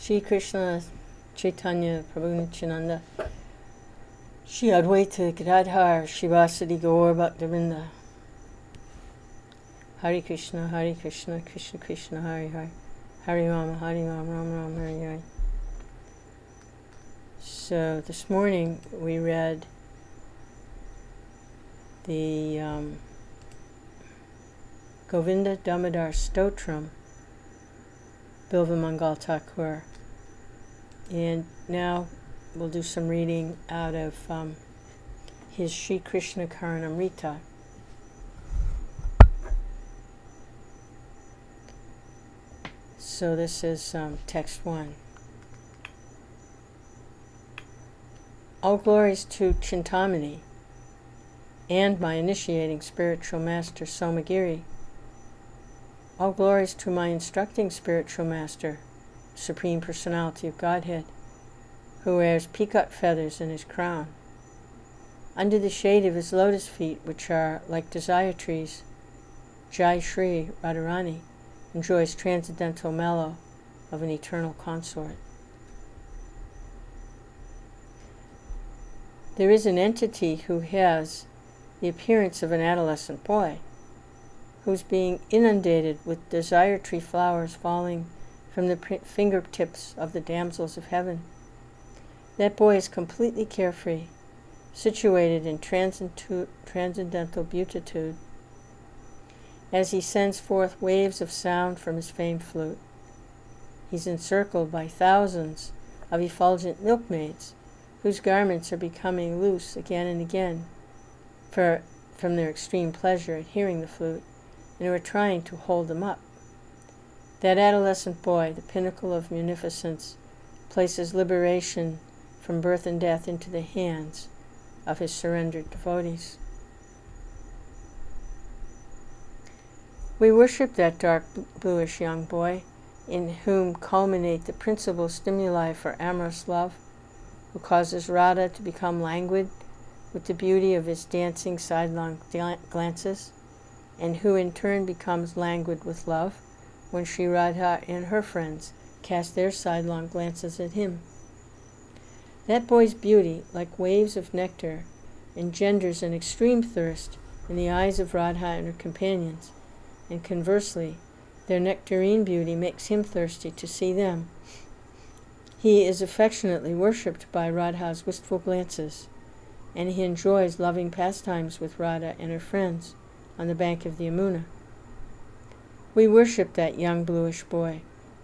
Shri Krishna Chaitanya Prabhu Nityananda Shri Advaita Gadadhar Shivasadi Gaur Bhaktavinda Hare Krishna Krishna Krishna Hare Hare Hare Rama Rama Hare Hare. So this morning we read the Govinda Damodar Stotram, Bilvamangala Thakur, and now we'll do some reading out of his Shri Krishna Karnamrita. So this is text 1. All glories to Chintamani and my initiating spiritual master Somagiri. All glories to my instructing spiritual master, Supreme Personality of Godhead, who wears peacock feathers in his crown. Under the shade of his lotus feet, which are like desire trees, Jai Shri Radharani enjoys transcendental mellow of an eternal consort. There is an entity who has the appearance of an adolescent boy, who's being inundated with desire tree flowers falling from the fingertips of the damsels of heaven. That boy is completely carefree, situated in transcendental beatitude, as he sends forth waves of sound from his famed flute. He's encircled by thousands of effulgent milkmaids, whose garments are becoming loose again and again from their extreme pleasure at hearing the flute, and who are trying to hold them up. That adolescent boy, the pinnacle of munificence, places liberation from birth and death into the hands of his surrendered devotees. We worship that dark bluish young boy, in whom culminate the principal stimuli for amorous love, who causes Radha to become languid with the beauty of his dancing sidelong glances, and who in turn becomes languid with love when Sri Radha and her friends cast their sidelong glances at him. That boy's beauty, like waves of nectar, engenders an extreme thirst in the eyes of Radha and her companions, and conversely, their nectarine beauty makes him thirsty to see them. He is affectionately worshipped by Radha's wistful glances, and he enjoys loving pastimes with Radha and her friends on the bank of the Yamuna. We worship that young bluish boy,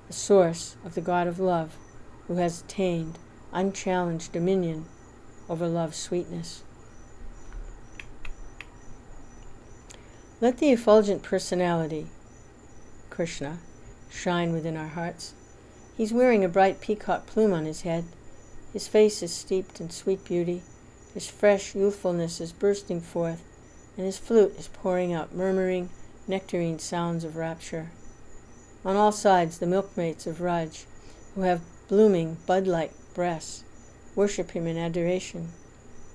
the source of the God of love, who has attained unchallenged dominion over love's sweetness. Let the effulgent personality, Krishna, shine within our hearts. He's wearing a bright peacock plume on his head. His face is steeped in sweet beauty. His fresh youthfulness is bursting forth, and his flute is pouring out murmuring, nectarine sounds of rapture. On all sides, the milkmaids of Raj, who have blooming, bud-like breasts, worship him in adoration.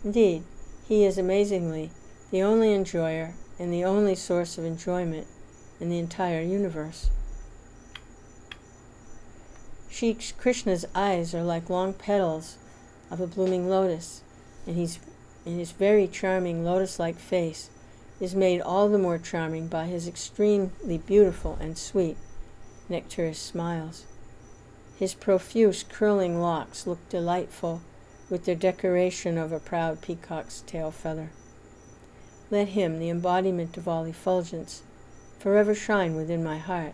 Indeed, he is amazingly the only enjoyer and the only source of enjoyment in the entire universe. Shri Krishna's eyes are like long petals of a blooming lotus, and his very charming lotus-like face is made all the more charming by his extremely beautiful and sweet nectareous smiles. His profuse curling locks look delightful with their decoration of a proud peacock's tail feather. Let him, the embodiment of all effulgence, forever shine within my heart,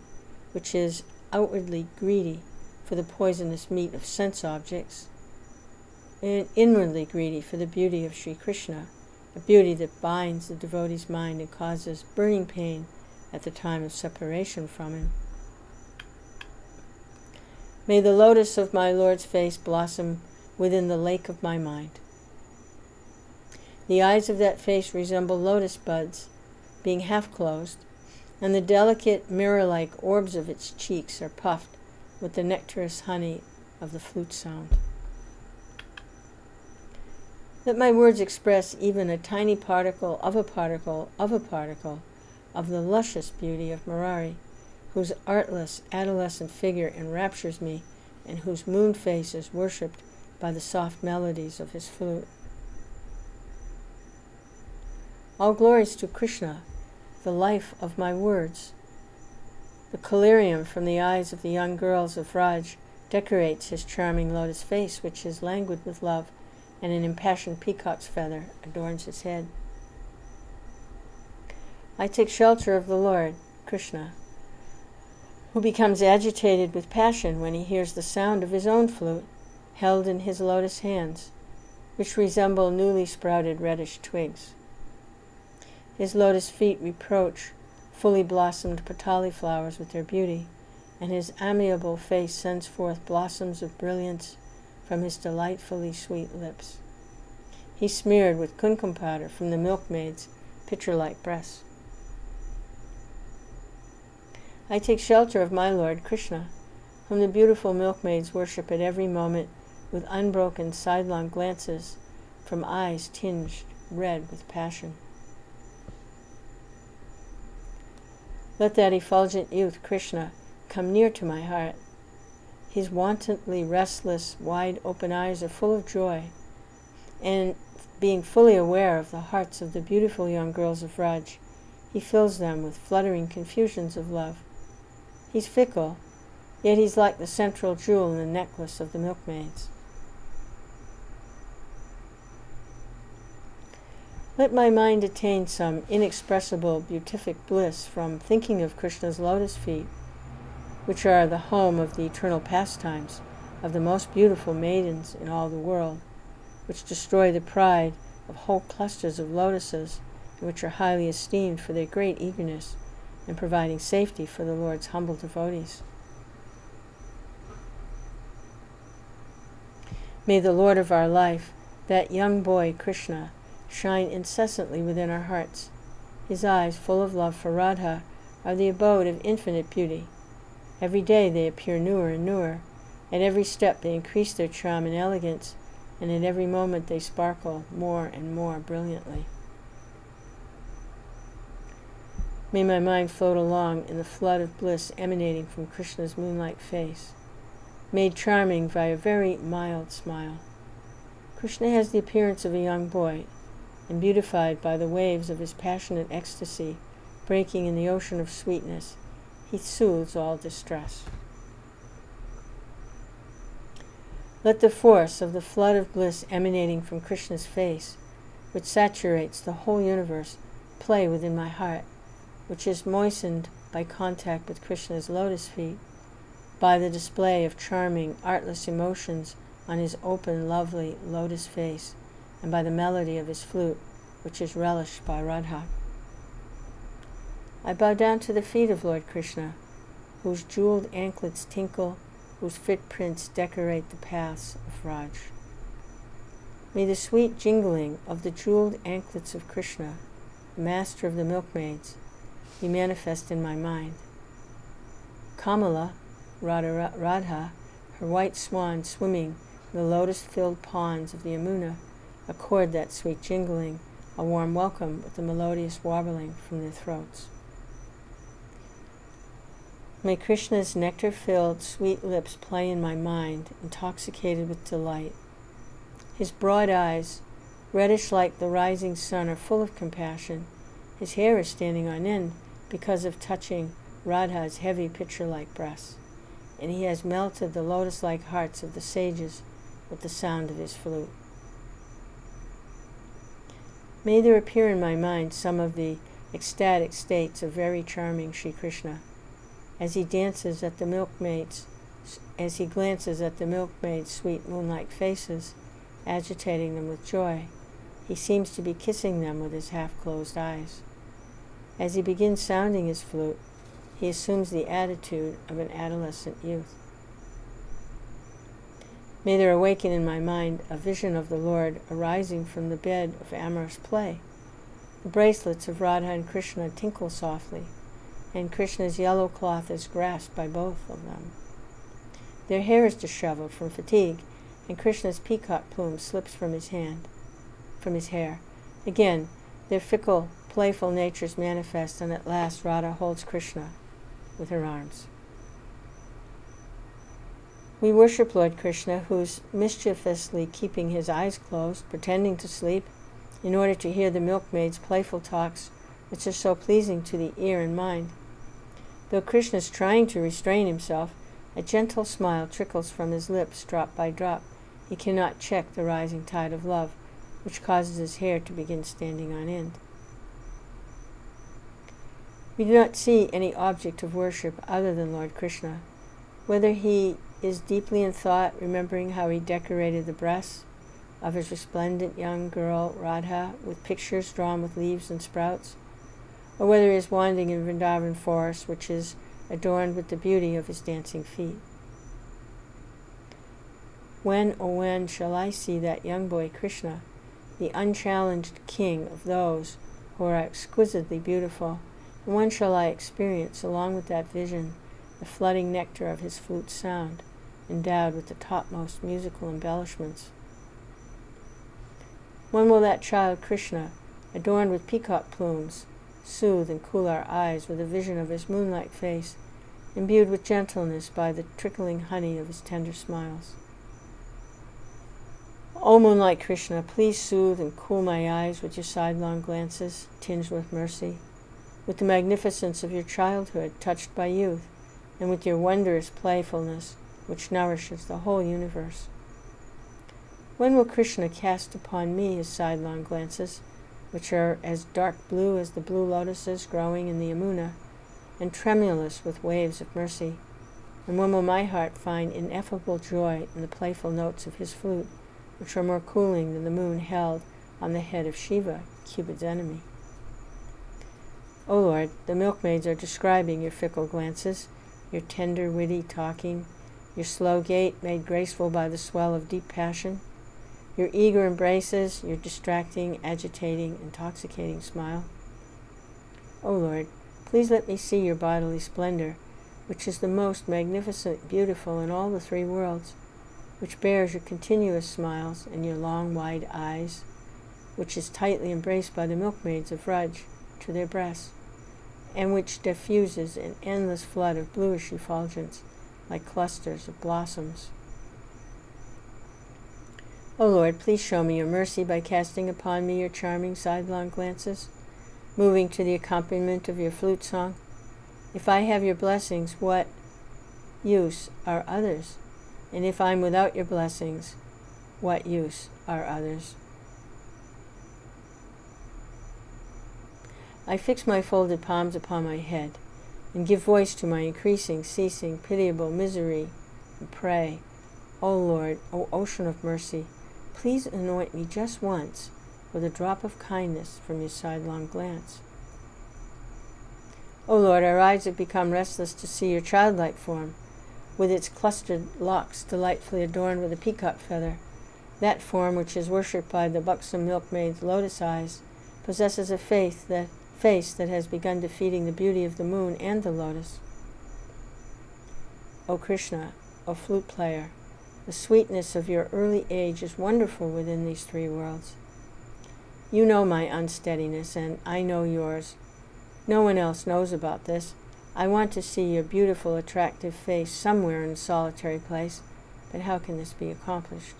which is outwardly greedy for the poisonous meat of sense objects, and inwardly greedy for the beauty of Sri Krishna, a beauty that binds the devotee's mind and causes burning pain at the time of separation from him. May the lotus of my Lord's face blossom within the lake of my mind. The eyes of that face resemble lotus buds, being half closed, and the delicate mirror-like orbs of its cheeks are puffed with the nectarous honey of the flute sound. Let my words express even a tiny particle of a particle of a particle of the luscious beauty of Murari, whose artless adolescent figure enraptures me and whose moon face is worshipped by the soft melodies of his flute. All glories to Krishna, the life of my words. The collyrium from the eyes of the young girls of Vraj decorates his charming lotus face, which is languid with love, and an impassioned peacock's feather adorns his head. I take shelter of the Lord, Krishna, who becomes agitated with passion when he hears the sound of his own flute, held in his lotus hands, which resemble newly sprouted reddish twigs. His lotus feet reproach fully blossomed patali flowers with their beauty, and his amiable face sends forth blossoms of brilliance from his delightfully sweet lips. He's smeared with kumkum powder from the milkmaid's pitcher-like breasts. I take shelter of my Lord Krishna, whom the beautiful milkmaids worship at every moment with unbroken sidelong glances from eyes tinged red with passion. Let that effulgent youth, Krishna, come near to my heart. His wantonly restless, wide-open eyes are full of joy, and being fully aware of the hearts of the beautiful young girls of Vraj, he fills them with fluttering confusions of love. He's fickle, yet he's like the central jewel in the necklace of the milkmaids. Let my mind attain some inexpressible beatific bliss from thinking of Krishna's lotus feet, which are the home of the eternal pastimes of the most beautiful maidens in all the world, which destroy the pride of whole clusters of lotuses, and which are highly esteemed for their great eagerness in providing safety for the Lord's humble devotees. May the Lord of our life, that young boy Krishna, shine incessantly within our hearts. His eyes, full of love for Radha, are the abode of infinite beauty. Every day they appear newer and newer. At every step they increase their charm and elegance, and at every moment they sparkle more and more brilliantly. May my mind float along in the flood of bliss emanating from Krishna's moonlight face, made charming by a very mild smile. Krishna has the appearance of a young boy, and beautified by the waves of his passionate ecstasy breaking in the ocean of sweetness, he soothes all distress. Let the force of the flood of bliss emanating from Krishna's face, which saturates the whole universe, play within my heart, which is moistened by contact with Krishna's lotus feet, by the display of charming, artless emotions on his open, lovely lotus face, and by the melody of his flute, which is relished by Radha. I bow down to the feet of Lord Krishna, whose jeweled anklets tinkle, whose footprints decorate the paths of Raj. May the sweet jingling of the jeweled anklets of Krishna, the master of the milkmaids, be manifest in my mind. Kamala, Radha, her white swan swimming in the lotus-filled ponds of the Yamuna, accord that sweet jingling a warm welcome with the melodious warbling from their throats. May Krishna's nectar-filled sweet lips play in my mind, intoxicated with delight. His broad eyes, reddish like the rising sun, are full of compassion. His hair is standing on end because of touching Radha's heavy pitcher-like breasts, and he has melted the lotus-like hearts of the sages with the sound of his flute. May there appear in my mind some of the ecstatic states of very charming Sri Krishna, as he glances at the milkmaids' sweet moonlight faces, agitating them with joy. He seems to be kissing them with his half-closed eyes. As he begins sounding his flute, he assumes the attitude of an adolescent youth. May there awaken in my mind a vision of the Lord arising from the bed of amorous play. The bracelets of Radha and Krishna tinkle softly, and Krishna's yellow cloth is grasped by both of them. Their hair is disheveled from fatigue, and Krishna's peacock plume slips from his hair. Again, their fickle, playful natures manifest, and at last Radha holds Krishna with her arms. We worship Lord Krishna, who's mischievously keeping his eyes closed, pretending to sleep, in order to hear the milkmaid's playful talks, which are so pleasing to the ear and mind. Though Krishna is trying to restrain himself, a gentle smile trickles from his lips drop by drop. He cannot check the rising tide of love, which causes his hair to begin standing on end. We do not see any object of worship other than Lord Krishna. Whether he is deeply in thought, remembering how he decorated the breasts of his resplendent young girl Radha with pictures drawn with leaves and sprouts, or whether he is wandering in Vrindavan forest, which is adorned with the beauty of his dancing feet. When, oh when, shall I see that young boy Krishna, the unchallenged king of those who are exquisitely beautiful, and when shall I experience, along with that vision, the flooding nectar of his flute sound, endowed with the topmost musical embellishments? When will that child Krishna, adorned with peacock plumes, soothe and cool our eyes with a vision of his moonlight face, imbued with gentleness by the trickling honey of his tender smiles? O moonlight Krishna, please soothe and cool my eyes with your sidelong glances, tinged with mercy, with the magnificence of your childhood, touched by youth, and with your wondrous playfulness, which nourishes the whole universe. When will Krishna cast upon me his sidelong glances, which are as dark blue as the blue lotuses growing in the Yamuna, and tremulous with waves of mercy? And when will my heart find ineffable joy in the playful notes of his flute, which are more cooling than the moon held on the head of Shiva, Cupid's enemy? O Lord, the milkmaids are describing your fickle glances, your tender, witty talking, your slow gait made graceful by the swell of deep passion, your eager embraces, your distracting, agitating, intoxicating smile. O Lord, please let me see your bodily splendor, which is the most magnificent, beautiful in all the three worlds, which bears your continuous smiles and your long, wide eyes, which is tightly embraced by the milkmaids of Vraj to their breasts, and which diffuses an endless flood of bluish effulgence like clusters of blossoms. O Lord, please show me your mercy by casting upon me your charming sidelong glances, moving to the accompaniment of your flute song. If I have your blessings, what use are others? And if I'm without your blessings, what use are others? I fix my folded palms upon my head and give voice to my increasing, ceasing, pitiable misery and pray, O Lord, O ocean of mercy, please anoint me just once with a drop of kindness from your sidelong glance. O Lord, our eyes have become restless to see your childlike form, with its clustered locks delightfully adorned with a peacock feather. That form, which is worshipped by the buxom milkmaid's lotus eyes, possesses a face that has begun defeating the beauty of the moon and the lotus. O Krishna, O flute player, the sweetness of your early age is wonderful within these three worlds. You know my unsteadiness, and I know yours. No one else knows about this. I want to see your beautiful, attractive face somewhere in a solitary place, but how can this be accomplished?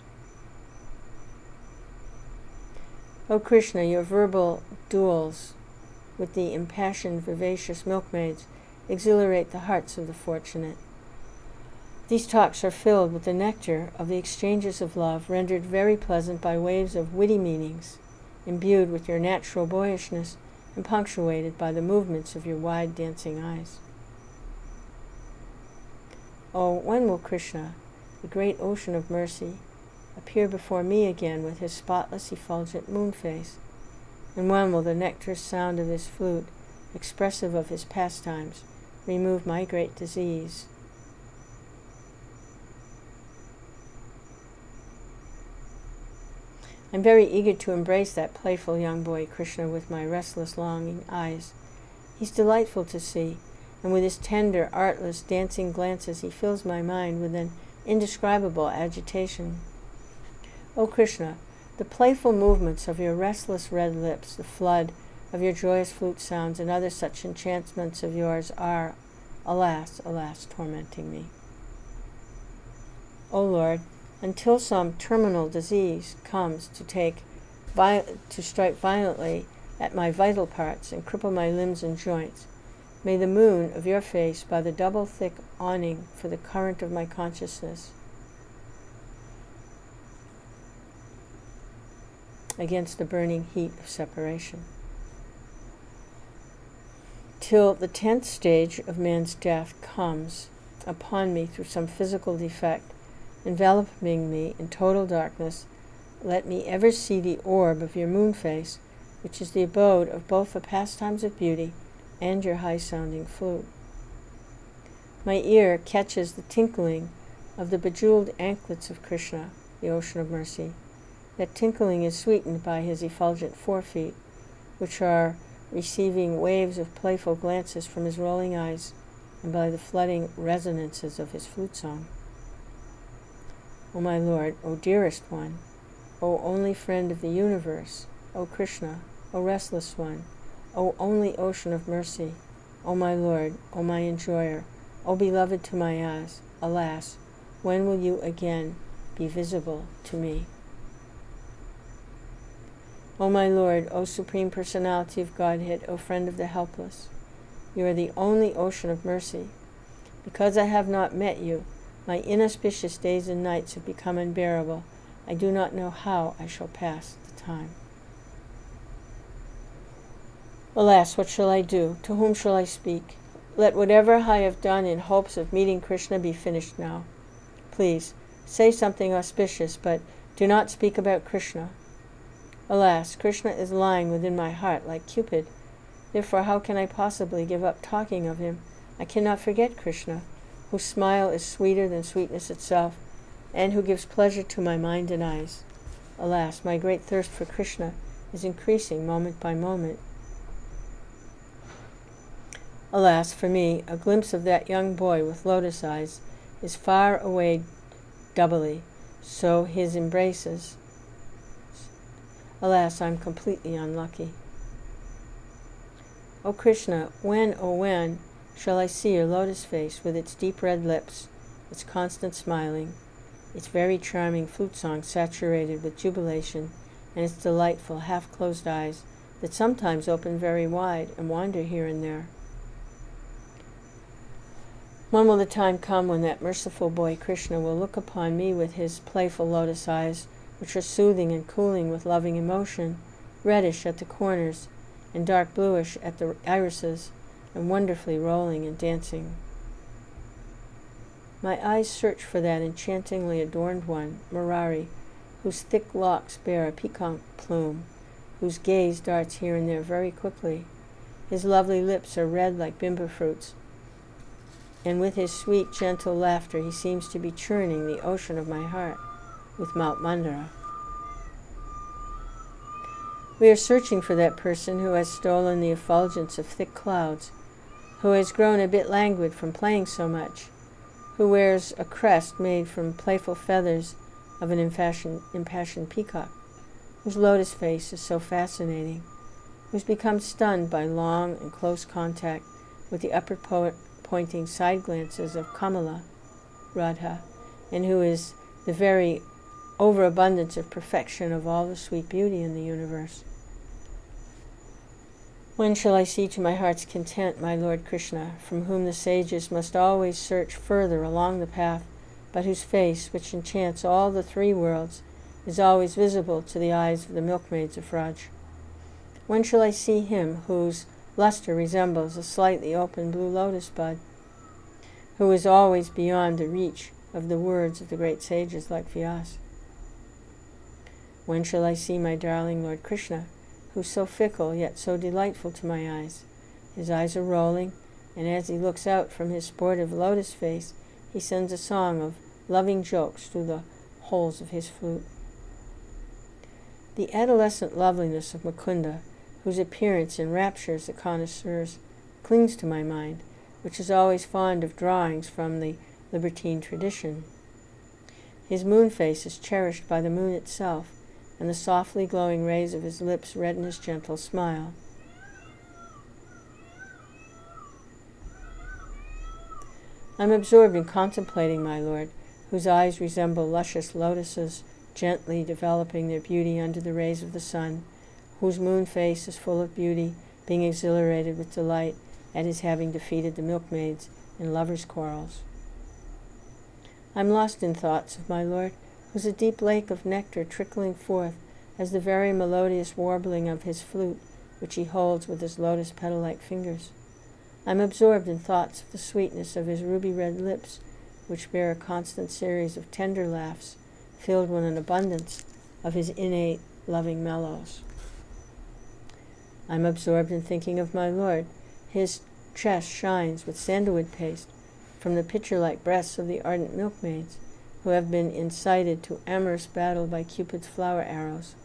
O Krishna, your verbal duels with the impassioned, vivacious milkmaids exhilarate the hearts of the fortunate. These talks are filled with the nectar of the exchanges of love, rendered very pleasant by waves of witty meanings, imbued with your natural boyishness, and punctuated by the movements of your wide dancing eyes. Oh, when will Krishna, the great ocean of mercy, appear before me again with his spotless, effulgent moon face? And when will the nectar sound of his flute, expressive of his pastimes, remove my great disease? I'm very eager to embrace that playful young boy Krishna with my restless, longing eyes. He's delightful to see, and with his tender, artless, dancing glances he fills my mind with an indescribable agitation. O Krishna, the playful movements of your restless red lips, the flood of your joyous flute sounds, and other such enchantments of yours are, alas, alas, tormenting me. O Lord, until some terminal disease comes to strike violently at my vital parts and cripple my limbs and joints, may the moon of your face by the double thick awning for the current of my consciousness against the burning heat of separation. Till the 10th stage of man's death comes upon me through some physical defect, enveloping me in total darkness, let me ever see the orb of your moon face, which is the abode of both the pastimes of beauty and your high-sounding flute. My ear catches the tinkling of the bejeweled anklets of Krishna, the ocean of mercy. That tinkling is sweetened by his effulgent forefeet, which are receiving waves of playful glances from his rolling eyes, and by the flooding resonances of his flute song. O my Lord, O dearest one, O only friend of the universe, O Krishna, O restless one, O only ocean of mercy, O my Lord, O my enjoyer, O beloved to my eyes, alas, when will you again be visible to me? O my Lord, O Supreme Personality of Godhead, O friend of the helpless, you are the only ocean of mercy. Because I have not met you, my inauspicious days and nights have become unbearable. I do not know how I shall pass the time. Alas, what shall I do? To whom shall I speak? Let whatever I have done in hopes of meeting Krishna be finished now. Please, say something auspicious, but do not speak about Krishna. Alas, Krishna is lying within my heart like Cupid. Therefore, how can I possibly give up talking of him? I cannot forget Krishna, whose smile is sweeter than sweetness itself, and who gives pleasure to my mind and eyes. Alas, my great thirst for Krishna is increasing moment by moment. Alas, for me, a glimpse of that young boy with lotus eyes is far away doubly, so his embraces. Alas, I'm completely unlucky. O Krishna, when shall I see your lotus face with its deep red lips, its constant smiling, its very charming flute song saturated with jubilation, and its delightful half-closed eyes that sometimes open very wide and wander here and there? When will the time come when that merciful boy Krishna will look upon me with his playful lotus eyes, which are soothing and cooling with loving emotion, reddish at the corners, and dark bluish at the irises, and wonderfully rolling and dancing? My eyes search for that enchantingly adorned one, Murari, whose thick locks bear a peacock plume, whose gaze darts here and there very quickly. His lovely lips are red like bimba fruits, and with his sweet, gentle laughter he seems to be churning the ocean of my heart with Mount Mandara. We are searching for that person who has stolen the effulgence of thick clouds, who has grown a bit languid from playing so much, who wears a crest made from playful feathers of an impassioned peacock, whose lotus face is so fascinating, who's become stunned by long and close contact with the upward-pointing side glances of Kamala, Radha, and who is the very overabundance of perfection of all the sweet beauty in the universe. When shall I see to my heart's content my Lord Krishna, from whom the sages must always search further along the path, but whose face, which enchants all the three worlds, is always visible to the eyes of the milkmaids of Vraj? When shall I see him whose luster resembles a slightly open blue lotus bud, who is always beyond the reach of the words of the great sages like Vyas? When shall I see my darling Lord Krishna, who's so fickle yet so delightful to my eyes? His eyes are rolling, and as he looks out from his sportive lotus face, he sends a song of loving jokes through the holes of his flute. The adolescent loveliness of Mukunda, whose appearance enraptures the connoisseurs, clings to my mind, which is always fond of drawings from the libertine tradition. His moon face is cherished by the moon itself, and the softly glowing rays of his lips redden his gentle smile. I'm absorbed in contemplating my Lord, whose eyes resemble luscious lotuses, gently developing their beauty under the rays of the sun, whose moon face is full of beauty, being exhilarated with delight at his having defeated the milkmaids in lovers' quarrels. I'm lost in thoughts of my Lord, who's a deep lake of nectar trickling forth as the very melodious warbling of his flute, which he holds with his lotus petal-like fingers. I'm absorbed in thoughts of the sweetness of his ruby-red lips, which bear a constant series of tender laughs, filled with an abundance of his innate loving mellows. I'm absorbed in thinking of my Lord. His chest shines with sandalwood paste from the pitcher-like breasts of the ardent milkmaids, who have been incited to amorous battle by Cupid's flower arrows,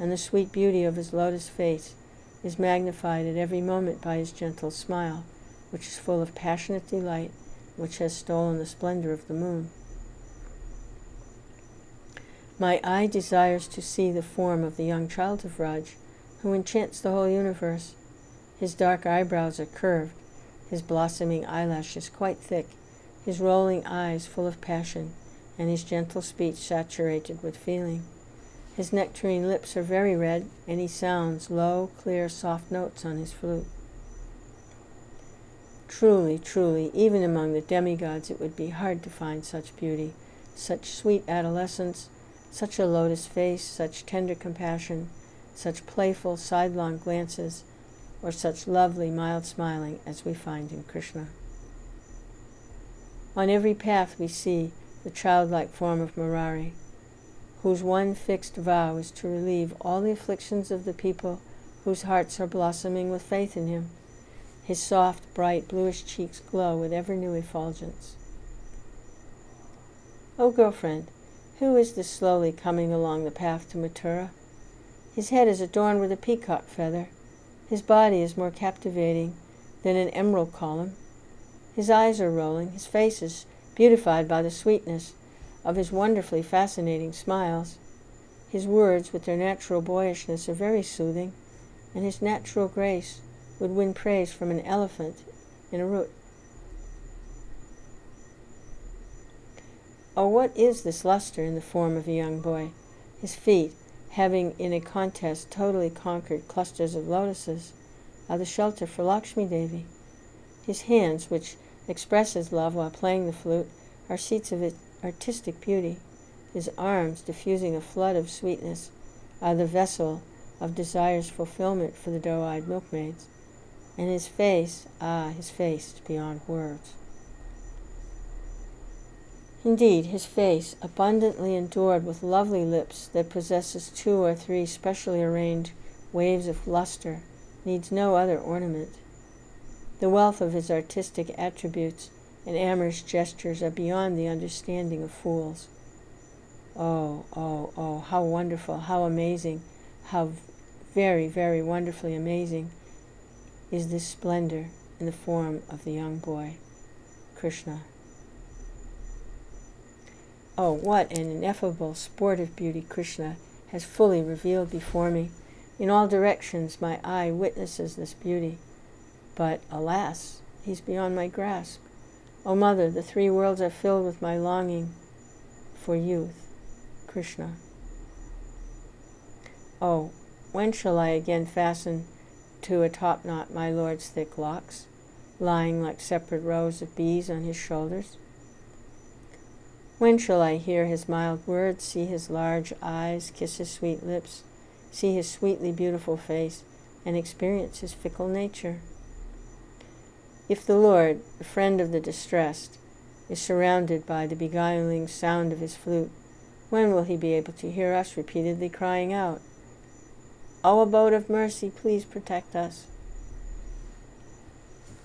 and the sweet beauty of his lotus face is magnified at every moment by his gentle smile, which is full of passionate delight, which has stolen the splendor of the moon. My eye desires to see the form of the young child of Raj, who enchants the whole universe. His dark eyebrows are curved, his blossoming eyelashes quite thick, his rolling eyes full of passion, and his gentle speech saturated with feeling. His nectarine lips are very red, and he sounds low, clear, soft notes on his flute. Truly, truly, even among the demigods it would be hard to find such beauty, such sweet adolescence, such a lotus face, such tender compassion, such playful, sidelong glances, or such lovely, mild smiling as we find in Krishna. On every path we see the childlike form of Murari, whose one fixed vow is to relieve all the afflictions of the people whose hearts are blossoming with faith in him. His soft, bright, bluish cheeks glow with ever-new effulgence. Oh, girlfriend, who is this slowly coming along the path to Mathura? His head is adorned with a peacock feather. His body is more captivating than an emerald column. His eyes are rolling. His face is beautified by the sweetness of his wonderfully fascinating smiles. His words, with their natural boyishness, are very soothing, and his natural grace would win praise from an elephant in a rout. Oh, what is this luster in the form of a young boy? His feet, having in a contest totally conquered clusters of lotuses, are the shelter for Lakshmi Devi. His hands, which express his love while playing the flute, are seats of artistic beauty. His arms, diffusing a flood of sweetness, are the vessel of desire's fulfillment for the doe-eyed milkmaids. And his face, his face beyond words. Indeed, his face, abundantly endured with lovely lips that possesses 2 or 3 specially arranged waves of luster, needs no other ornament. The wealth of his artistic attributes and amorous gestures are beyond the understanding of fools. Oh, oh, oh, how wonderful, how amazing, how very, very wonderfully amazing is this splendor in the form of the young boy, Krishna. Oh, what an ineffable sportive beauty Krishna has fully revealed before me. In all directions my eye witnesses this beauty. But, alas, he's beyond my grasp. O Mother, the 3 worlds are filled with my longing for youth, Krishna. Oh, when shall I again fasten to a topknot my Lord's thick locks, lying like separate rows of bees on his shoulders? When shall I hear his mild words, see his large eyes, kiss his sweet lips, see his sweetly beautiful face, and experience his fickle nature? If the Lord, the friend of the distressed, is surrounded by the beguiling sound of his flute, when will he be able to hear us repeatedly crying out, O abode of mercy, please protect us?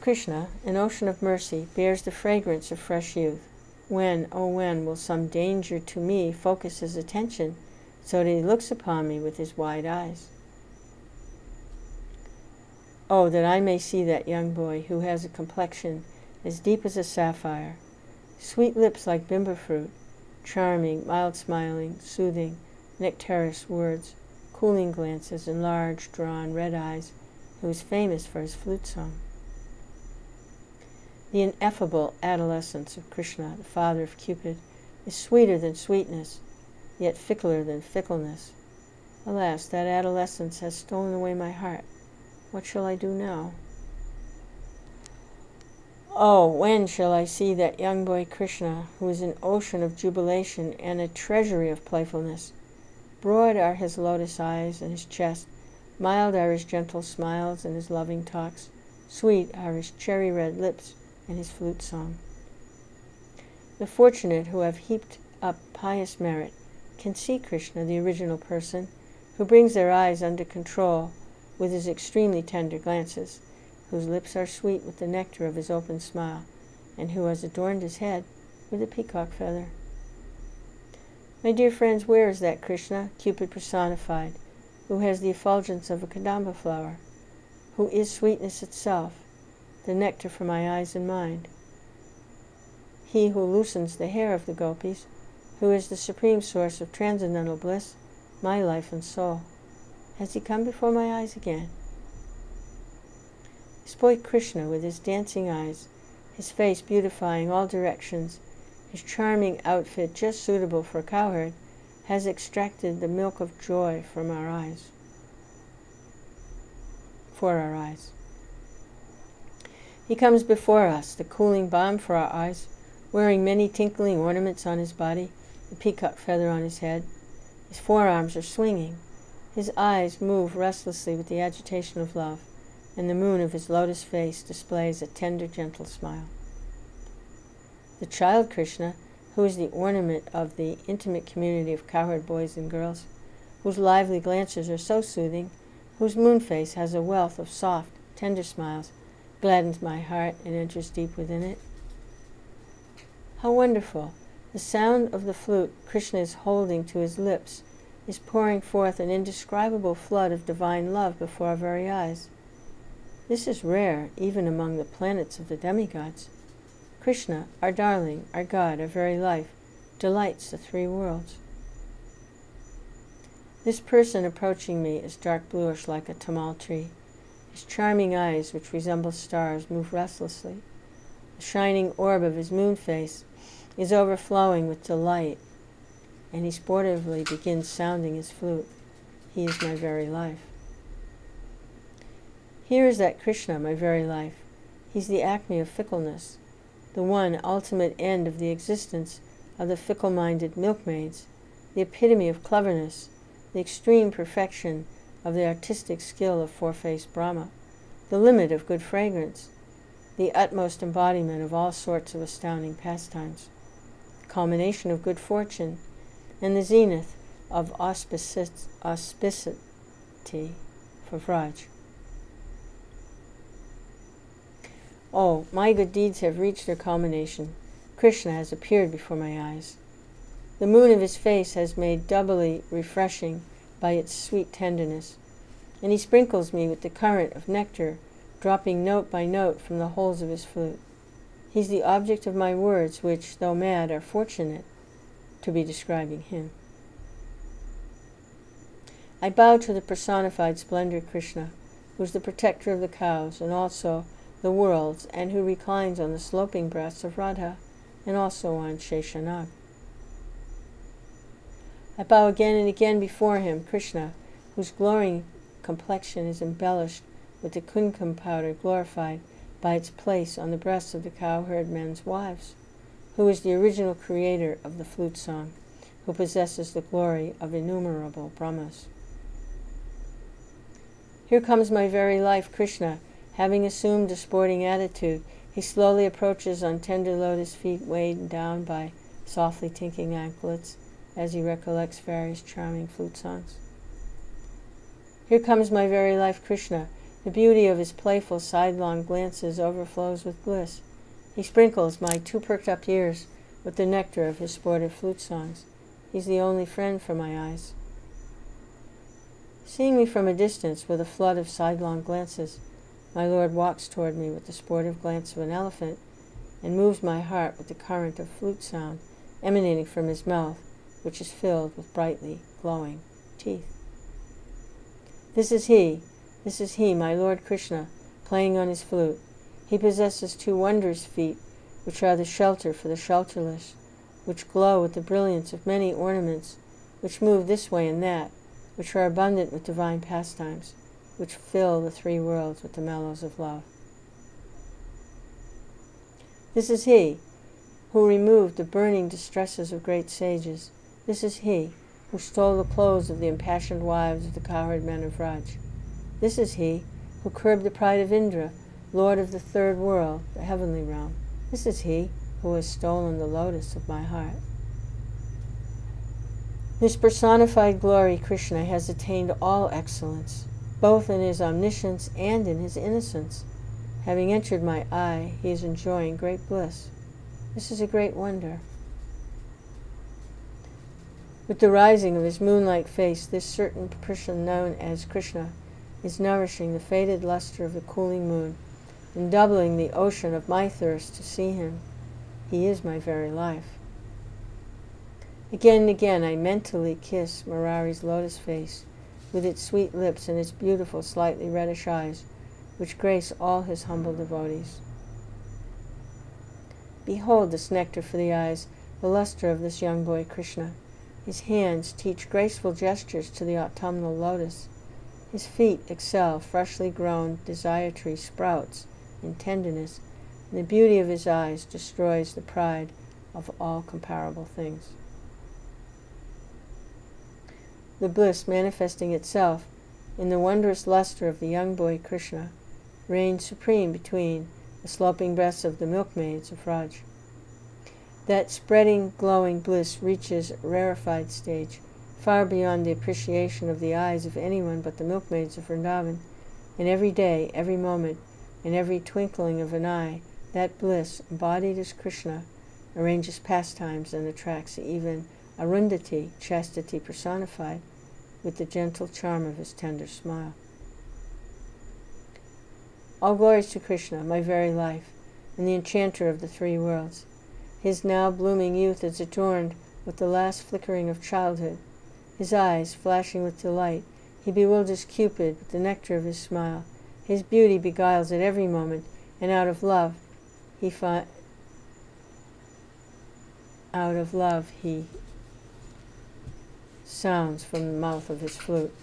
Krishna, an ocean of mercy, bears the fragrance of fresh youth. When, oh when, will some danger to me focus his attention so that he looks upon me with his wide eyes? Oh, that I may see that young boy who has a complexion as deep as a sapphire, sweet lips like bimba fruit, charming, mild-smiling, soothing, nectareous words, cooling glances, and large, drawn, red eyes, who is famous for his flute song. The ineffable adolescence of Krishna, the father of Cupid, is sweeter than sweetness, yet fickler than fickleness. Alas, that adolescence has stolen away my heart. What shall I do now? Oh, when shall I see that young boy Krishna, who is an ocean of jubilation and a treasury of playfulness? Broad are his lotus eyes and his chest, mild are his gentle smiles and his loving talks, sweet are his cherry-red lips and his flute song. The fortunate who have heaped up pious merit can see Krishna, the original person, who brings their eyes under control with his extremely tender glances, whose lips are sweet with the nectar of his open smile, and who has adorned his head with a peacock feather. My dear friends, where is that Krishna, Cupid personified, who has the effulgence of a kadamba flower, who is sweetness itself, the nectar for my eyes and mind? He who loosens the hair of the gopis, who is the supreme source of transcendental bliss, my life and soul. Has he come before my eyes again? This boy Krishna, with his dancing eyes, his face beautifying all directions, his charming outfit just suitable for a cowherd, has extracted the milk of joy from our eyes, for our eyes. He comes before us, the cooling balm for our eyes, wearing many tinkling ornaments on his body, the peacock feather on his head. His forearms are swinging. His eyes move restlessly with the agitation of love, and the moon of his lotus face displays a tender, gentle smile. The child Krishna, who is the ornament of the intimate community of cowherd boys and girls, whose lively glances are so soothing, whose moon face has a wealth of soft, tender smiles, gladdens my heart and enters deep within it. How wonderful! The sound of the flute Krishna is holding to his lips is pouring forth an indescribable flood of divine love before our very eyes. This is rare even among the planets of the demigods. Krishna, our darling, our God, our very life, delights the three worlds. This person approaching me is dark bluish like a tamal tree. His charming eyes, which resemble stars, move restlessly. The shining orb of his moon face is overflowing with delight, and he sportively begins sounding his flute. He is my very life. Here is that Krishna, my very life. He's the acme of fickleness, the one ultimate end of the existence of the fickle-minded milkmaids, the epitome of cleverness, the extreme perfection of the artistic skill of four-faced Brahma, the limit of good fragrance, the utmost embodiment of all sorts of astounding pastimes, the culmination of good fortune, and the zenith of auspicity for Vraj. Oh, my good deeds have reached their culmination. Krishna has appeared before my eyes. The moon of his face has made doubly refreshing by its sweet tenderness, and he sprinkles me with the current of nectar, dropping note by note from the holes of his flute. He's the object of my words, which, though mad, are fortunate to be describing him. I bow to the personified splendor Krishna, who is the protector of the cows and also the worlds, and who reclines on the sloping breasts of Radha and also on Sheshanag. I bow again and again before him, Krishna, whose glowing complexion is embellished with the kumkum powder glorified by its place on the breasts of the cowherd men's wives, who is the original creator of the flute song, who possesses the glory of innumerable Brahmas. Here comes my very life, Krishna. Having assumed a sporting attitude, he slowly approaches on tender lotus feet weighed down by softly tinkling anklets as he recollects various charming flute songs. Here comes my very life, Krishna. The beauty of his playful sidelong glances overflows with bliss. He sprinkles my too perked-up ears with the nectar of his sportive flute songs. He's the only friend for my eyes. Seeing me from a distance with a flood of sidelong glances, my Lord walks toward me with the sportive glance of an elephant and moves my heart with the current of flute sound emanating from his mouth, which is filled with brightly glowing teeth. This is he, my Lord Krishna, playing on his flute. He possesses two wondrous feet, which are the shelter for the shelterless, which glow with the brilliance of many ornaments, which move this way and that, which are abundant with divine pastimes, which fill the three worlds with the mellows of love. This is he who removed the burning distresses of great sages. This is he who stole the clothes of the impassioned wives of the cowherd men of Raj. This is he who curbed the pride of Indra, lord of the third world, the heavenly realm. This is he who has stolen the lotus of my heart. This personified glory, Krishna, has attained all excellence, both in his omniscience and in his innocence. Having entered my eye, he is enjoying great bliss. This is a great wonder. With the rising of his moon-like face, this certain person known as Krishna is nourishing the faded luster of the cooling moon and doubling the ocean of my thirst to see him. He is my very life. Again and again I mentally kiss Murari's lotus face with its sweet lips and its beautiful, slightly reddish eyes, which grace all his humble devotees. Behold this nectar for the eyes, the luster of this young boy Krishna. His hands teach graceful gestures to the autumnal lotus. His feet excel freshly grown desire tree sprouts in tenderness, and the beauty of his eyes destroys the pride of all comparable things. The bliss manifesting itself in the wondrous luster of the young boy Krishna reigns supreme between the sloping breasts of the milkmaids of Raj. That spreading, glowing bliss reaches a rarefied stage, far beyond the appreciation of the eyes of anyone but the milkmaids of Vrindavan, and every day, every moment, in every twinkling of an eye, that bliss, embodied as Krishna, arranges pastimes and attracts even Arundhati, chastity personified, with the gentle charm of his tender smile. All glories to Krishna, my very life, and the enchanter of the three worlds. His now blooming youth is adorned with the last flickering of childhood. His eyes, flashing with delight, he bewilders Cupid with the nectar of his smile. His beauty beguiles at every moment, and out of love he sounds from the mouth of his flute.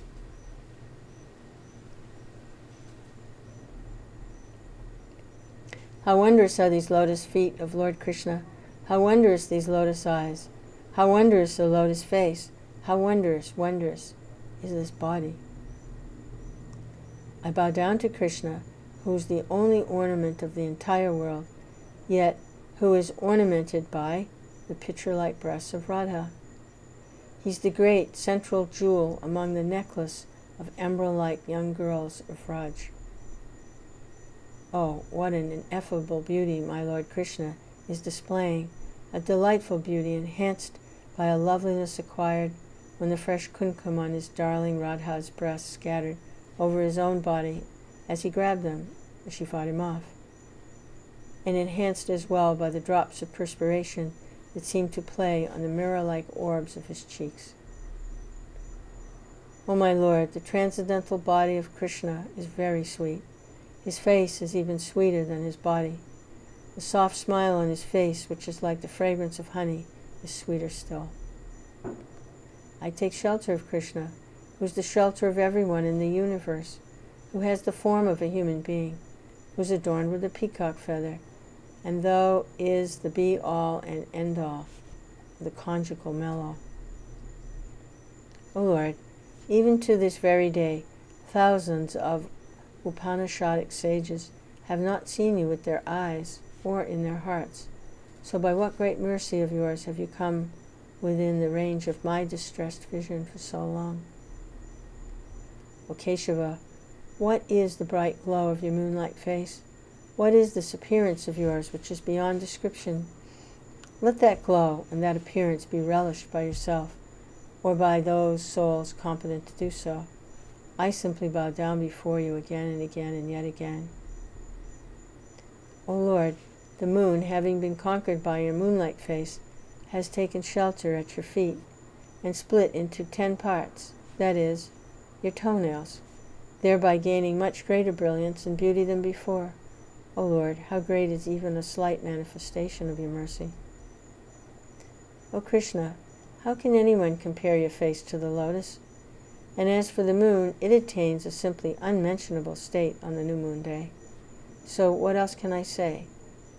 How wondrous are these lotus feet of Lord Krishna! How wondrous these lotus eyes! How wondrous the lotus face! How wondrous, wondrous is this body! I bow down to Krishna, who is the only ornament of the entire world, yet who is ornamented by the pitcher-like breasts of Radha. He's the great central jewel among the necklace of emerald-like young girls of Raj. Oh, what an ineffable beauty my Lord Krishna is displaying, a delightful beauty enhanced by a loveliness acquired when the fresh kumkum on his darling Radha's breast scattered over his own body as he grabbed them as she fought him off, and enhanced as well by the drops of perspiration that seemed to play on the mirror-like orbs of his cheeks. O my Lord, the transcendental body of Krishna is very sweet. His face is even sweeter than his body. The soft smile on his face, which is like the fragrance of honey, is sweeter still. I take shelter of Krishna, who is the shelter of everyone in the universe, who has the form of a human being, who is adorned with a peacock feather, and though is the be-all and end-all, the conjugal mellow. O Lord, even to this very day, thousands of Upanishadic sages have not seen you with their eyes or in their hearts. So by what great mercy of yours have you come within the range of my distressed vision for so long? O Keshava, what is the bright glow of your moonlight face? What is this appearance of yours which is beyond description? Let that glow and that appearance be relished by yourself, or by those souls competent to do so. I simply bow down before you again and again and yet again. O Lord, the moon, having been conquered by your moonlight face, has taken shelter at your feet and split into 10 parts, that is, your toenails, thereby gaining much greater brilliance and beauty than before. O Lord, how great is even a slight manifestation of your mercy. O Krishna, how can anyone compare your face to the lotus? And as for the moon, it attains a simply unmentionable state on the new moon day. So what else can I say?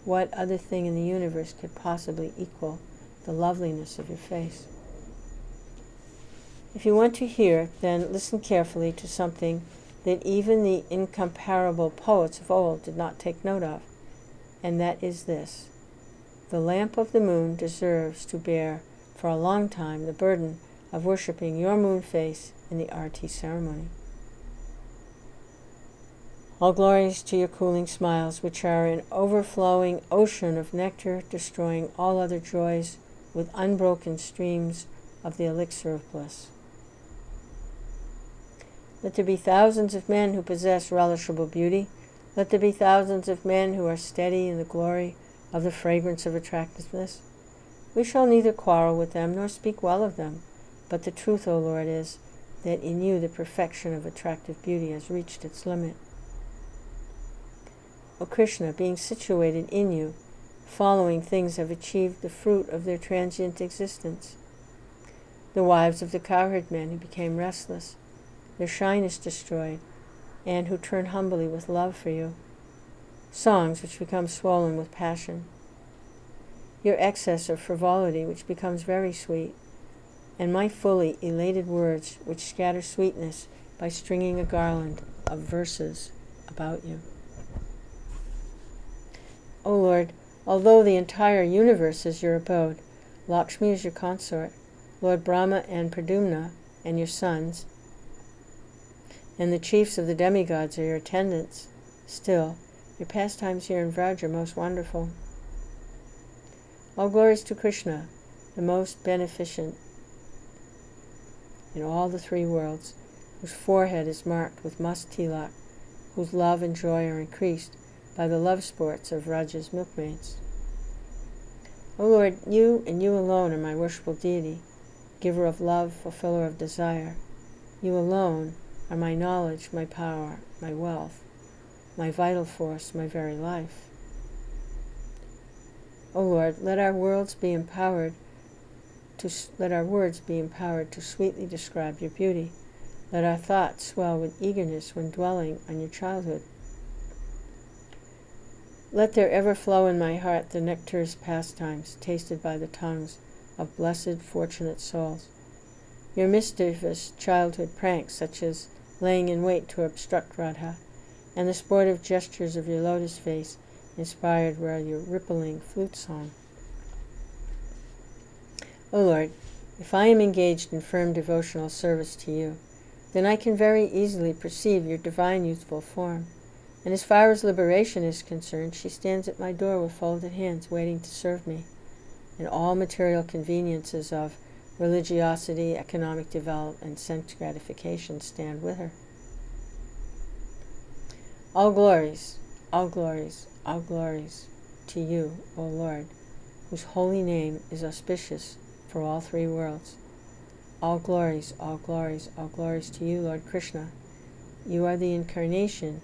What other thing in the universe could possibly equal the loveliness of your face? If you want to hear, then listen carefully to something that even the incomparable poets of old did not take note of, and that is this. The lamp of the moon deserves to bear for a long time the burden of worshipping your moon face in the arati ceremony. All glories to your cooling smiles, which are an overflowing ocean of nectar, destroying all other joys with unbroken streams of the elixir of bliss. Let there be thousands of men who possess relishable beauty. Let there be thousands of men who are steady in the glory of the fragrance of attractiveness. We shall neither quarrel with them nor speak well of them, but the truth, O Lord, is that in you the perfection of attractive beauty has reached its limit. O Krishna, being situated in you, following things have achieved the fruit of their transient existence. The wives of the cowherd men who became restless, their shyness destroyed, and who turn humbly with love for you. Songs which become swollen with passion. Your excess of frivolity which becomes very sweet, and my fully elated words which scatter sweetness by stringing a garland of verses about you. O Lord, although the entire universe is your abode, Lakshmi is your consort, Lord Brahma and Pradyumna and your sons, and the chiefs of the demigods are your attendants, still, your pastimes here in Vraj are most wonderful. All glories to Krishna, the most beneficent in all the three worlds, whose forehead is marked with must tilak, whose love and joy are increased by the love sports of Raja's milkmaids. O Lord, you and you alone are my worshipful deity, giver of love, fulfiller of desire. You alone are my knowledge, my power, my wealth, my vital force, my very life. O Lord, let our words be empowered to sweetly describe your beauty. Let our thoughts swell with eagerness when dwelling on your childhood. Let there ever flow in my heart the nectarous pastimes tasted by the tongues of blessed, fortunate souls. Your mischievous childhood pranks, such as laying in wait to obstruct Radha, and the sportive gestures of your lotus face, inspired by your rippling flute song. O Lord, if I am engaged in firm devotional service to you, then I can very easily perceive your divine youthful form, and as far as liberation is concerned, she stands at my door with folded hands, waiting to serve me, and all material conveniences of religiosity, economic development, and sense gratification stand with her. All glories, all glories, all glories to you, O Lord, whose holy name is auspicious for all three worlds. All glories, all glories, all glories to you, Lord Krishna. You are the incarnation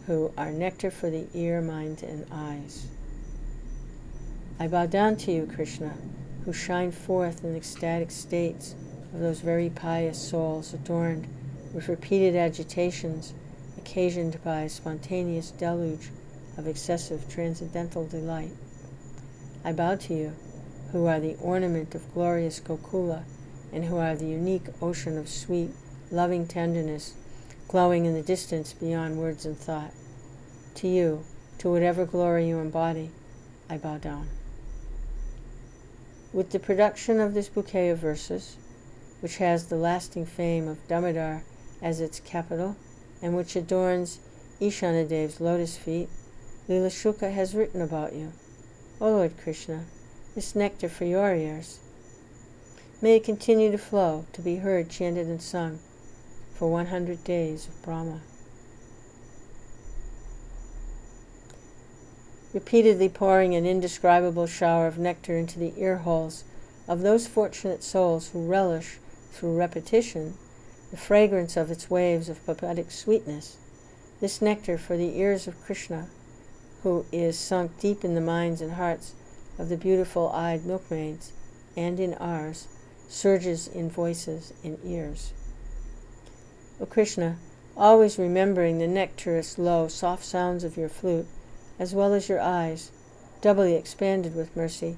who are nectar for the ear, mind, and eyes. I bow down to you, Krishna, who shine forth in ecstatic states of those very pious souls adorned with repeated agitations occasioned by a spontaneous deluge of excessive transcendental delight. I bow to you, who are the ornament of glorious Gokula, and who are the unique ocean of sweet, loving tenderness, glowing in the distance beyond words and thought. To you, to whatever glory you embody, I bow down. With the production of this bouquet of verses, which has the lasting fame of Damodar as its capital, and which adorns Ishanadev's lotus feet, Lila Shuka has written about you. O Lord Krishna, this nectar for your ears. May it continue to flow, to be heard, chanted, and sung for 100 days of Brahma. Repeatedly pouring an indescribable shower of nectar into the ear holes of those fortunate souls who relish, through repetition, the fragrance of its waves of poetic sweetness, this nectar for the ears of Krishna, who is sunk deep in the minds and hearts of the beautiful-eyed milkmaids, and in ours, surges in voices and ears. O Krishna, always remembering the nectarous, low, soft sounds of your flute, as well as your eyes, doubly expanded with mercy,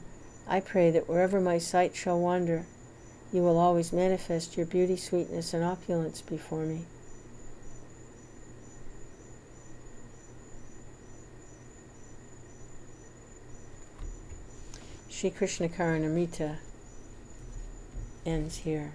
I pray that wherever my sight shall wander, you will always manifest your beauty, sweetness, and opulence before me. Shri Krishna Karnamrita ends here.